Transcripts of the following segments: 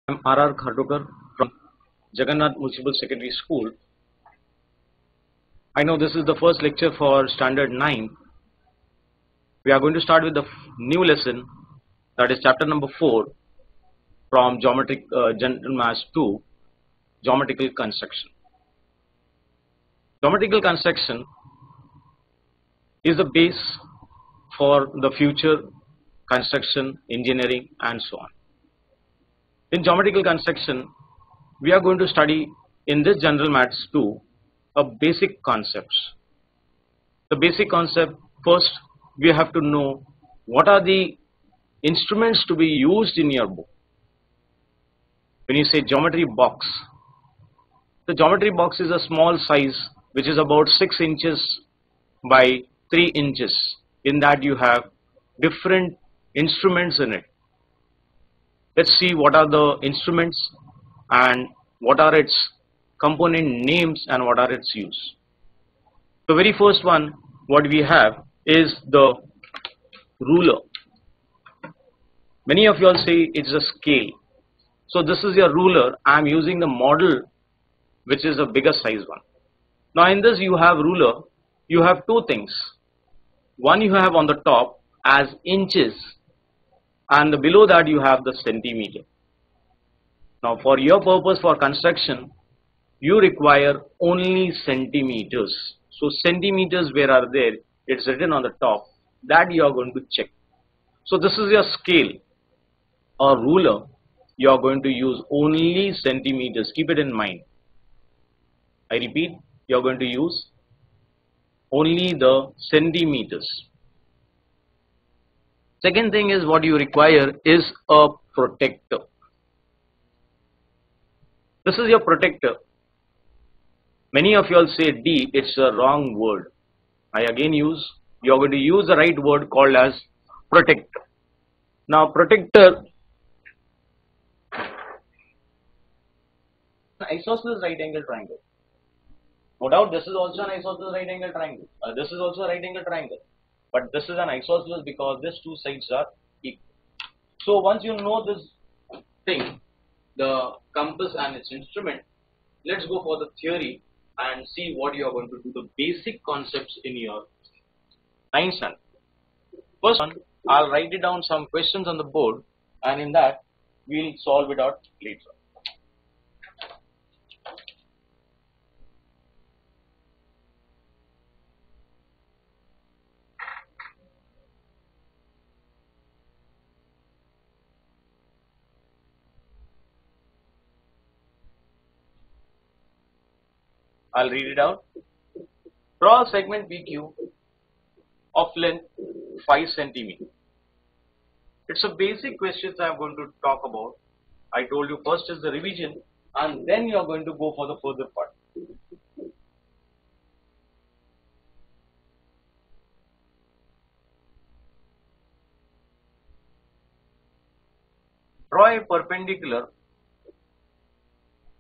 I'm R.R. Khardokar from Jagannath Municipal Secondary School. I know this is the first lecture for Standard 9. We are going to start with the new lesson, that is chapter number 4 from General Maths 2, Geometrical Construction. Geometrical construction is the base for the future construction, engineering and so on. In geometrical construction, we are going to study in this General Maths 2 a basic concepts. The basic concept, first we have to know what are the instruments to be used in your book. When you say geometry box, the geometry box is a small size which is about 6 inches by 3 inches. In that you have different instruments in it. Let's see what are the instruments and what are its component names and what are its use. The very first one what we have is the ruler. Many of you all say it's a scale. So this is your ruler. I am using the model which is a bigger size one. Now in this you have ruler, you have two things. One you have on the top as inches and below that you have the centimeter. Now for your purpose for construction you require only centimeters. So centimeters where are there, it's written on the top, that you are going to check. So this is your scale or ruler, you are going to use only centimeters, keep it in mind. I repeat, you are going to use only the centimeters. Second thing is what you require is a protector. This is your protector. Many of you all say D, it's a wrong word. I again use, you are going to use the right word called as protector. Now protector, isosceles right angle triangle. No doubt this is also an isosceles right angle triangle. This is also a right angle triangle. But this is an isosceles because these two sides are equal. So once you know this thing, the compass and its instrument, let's go for the theory and see what you are going to do, the basic concepts in your 9th standard. First one, I'll write it down some questions on the board and in that we'll solve it out later. I'll read it out. Draw a segment PQ of length 5 centimeter. It's a basic question I'm going to talk about. I told you first is the revision and then you are going to go for the further part. Draw a perpendicular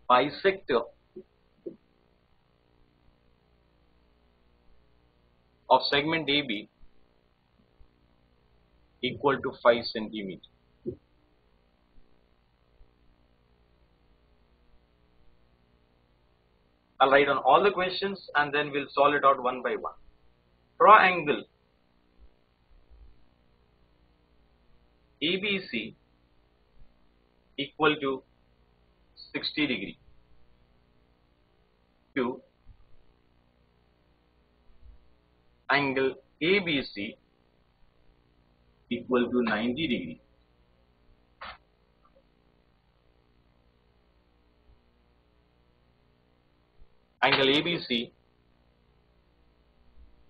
bisector of segment AB equal to 5 centimeter. I'll write on all the questions and then we'll solve it out one by one. Draw angle ABC equal to 60 degree to angle ABC equal to 90 degree. Angle ABC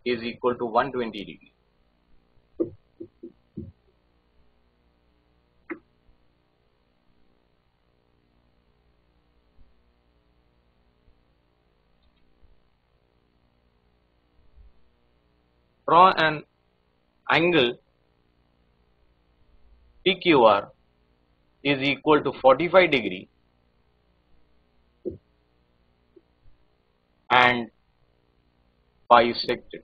is equal to 120 degree. Draw an angle PQR is equal to 45 degree and bisected.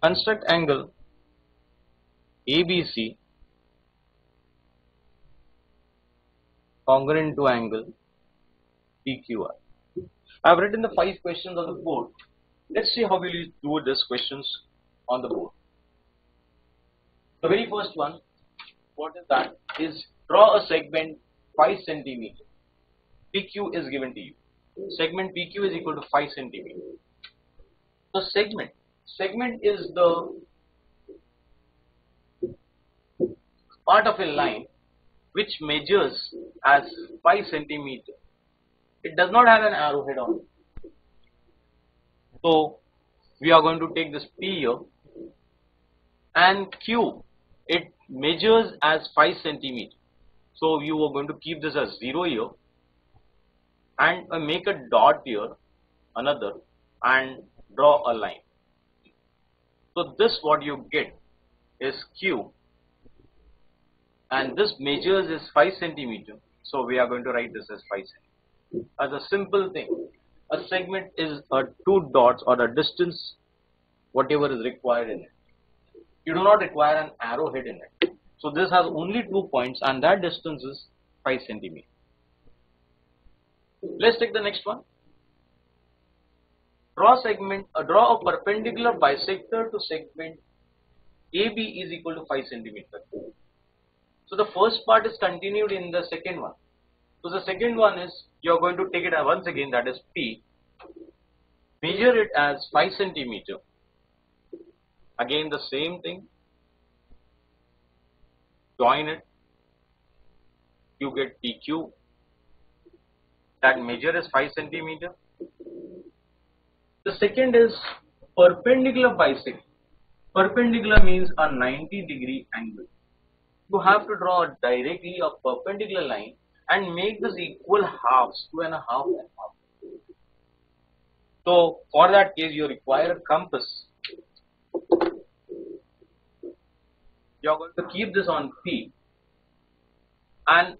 construct angle ABC congruent to angle PQR. I have written the 5 questions on the board. Let's see how we will do these questions on the board. The very first one, what is that? Is draw a segment 5 centimeter. PQ is given to you. Segment PQ is equal to 5 centimeter. So segment is the part of a line which measures as 5 centimeter. It does not have an arrowhead on it. So we are going to take this P here, and Q, it measures as 5 centimeter. So you are going to keep this as 0 here and make a dot here, another, and draw a line. So this what you get is Q, and this measures is 5 centimeter. So we are going to write this as 5 centimeter. As a simple thing, a segment is a 2 dots or a distance whatever is required in it. You do not require an arrowhead in it. So this has only 2 points and that distance is 5 centimeter. Let's take the next one. Draw a perpendicular bisector to segment AB is equal to 5 centimeter. So the first part is continued in the second one. So the second one is, you are going to take it once again, that is P, measure it as 5 centimeter. Again the same thing, join it, you get PQ, that measure is 5 centimeter. The second is perpendicular bisector. Perpendicular means a 90-degree angle. You have to draw directly a perpendicular line and make this equal halves, 2.5 and half. So for that case you require a compass. You are going to keep this on P, and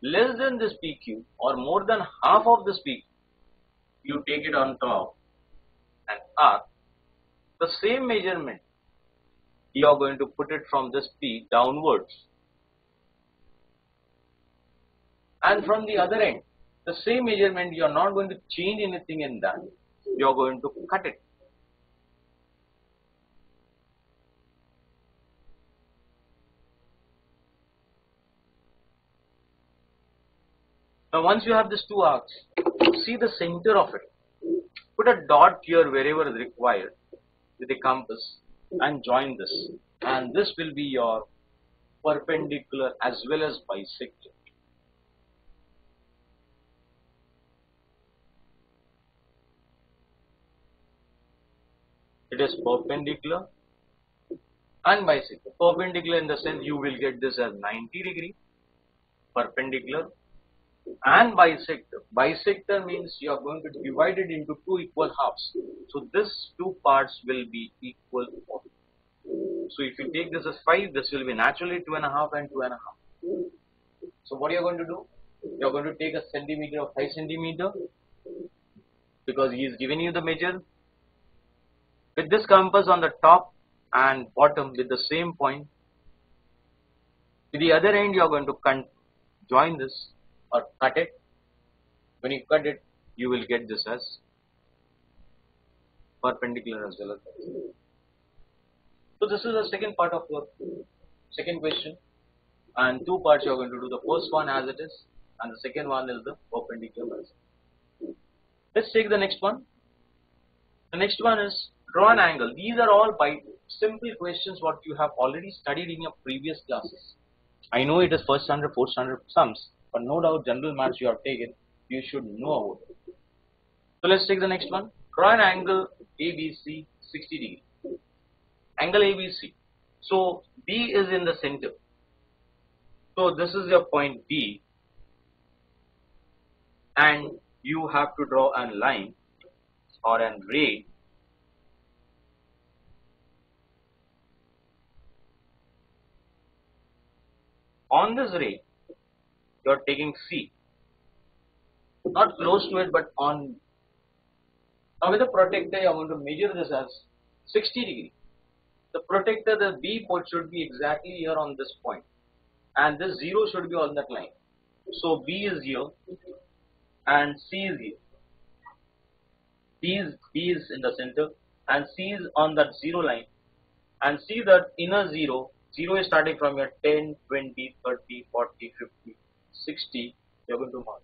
less than this PQ or more than half of this PQ, you take it on top and R. The same measurement you are going to put it from this P downwards, and from the other end the same measurement, you are not going to change anything in that, you are going to cut it. Now once you have these 2 arcs, see the center of it, put a dot here wherever is required with a compass and join this, and this will be your perpendicular as well as bisector. It is perpendicular and bisector. Perpendicular in the sense you will get this as 90 degree, perpendicular, and bisector. Bisector means you are going to divide it into 2 equal halves. So this 2 parts will be equal. So if you take this as 5, this will be naturally 2.5 and 2.5. So what you are going to do? You are going to take a centimeter of 5 centimeter because he is giving you the measure. With this compass on the top and bottom with the same point, to the other end you are going to join this or cut it. When you cut it, you will get this as perpendicular as well as bisector. So this is the second part of your second question, and 2 parts you are going to do. The first one as it is, and the second one is the perpendicular bisector. Let's take the next one. The next one is draw an angle. These are all by simple questions what you have already studied in your previous classes. I know it is first standard, fourth standard sums, but no doubt general maths you have taken, you should know about it. So let's take the next one. Draw an angle ABC 60 degree. Angle ABC. So B is in the center. So this is your point B, and you have to draw a line or a ray on this ray. You are taking C, not close to it but on. Now with the protector you are going to measure this as 60 degree. the protector, the B port should be exactly here on this point, and this 0 should be on that line. So B is here and C is here. B is in the center and C is on that 0 line, and see that inner 0 is starting from your 10, 20, 30, 40, 50, 60. You are going to mark.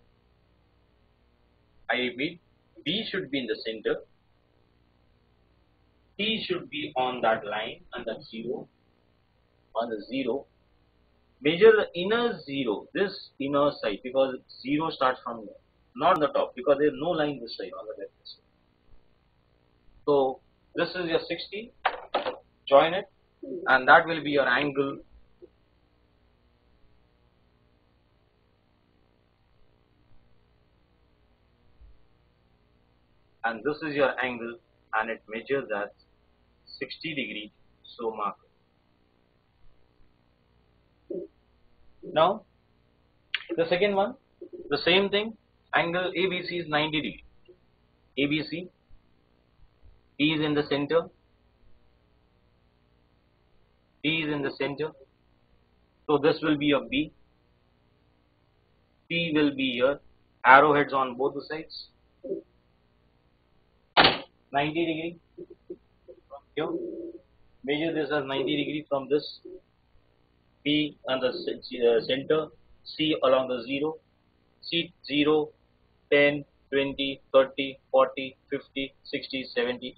I repeat, B should be in the center, C should be on that line and that 0, on the 0. Measure the inner 0, this inner side, because 0 starts from here, not on the top, because there is no line this side on the left side. So this is your 60, join it, and that will be your angle. And this is your angle, and it measures as 60 degrees, so mark it. Now the second one, the same thing, angle ABC is 90 degrees. ABC, B is in the center, B is in the center, so this will be your B, C will be here, arrowheads on both the sides, 90 degree from here, measure this as 90 degree from this, B on the center, C along the 0, C 0, 10, 20, 30, 40, 50, 60, 70,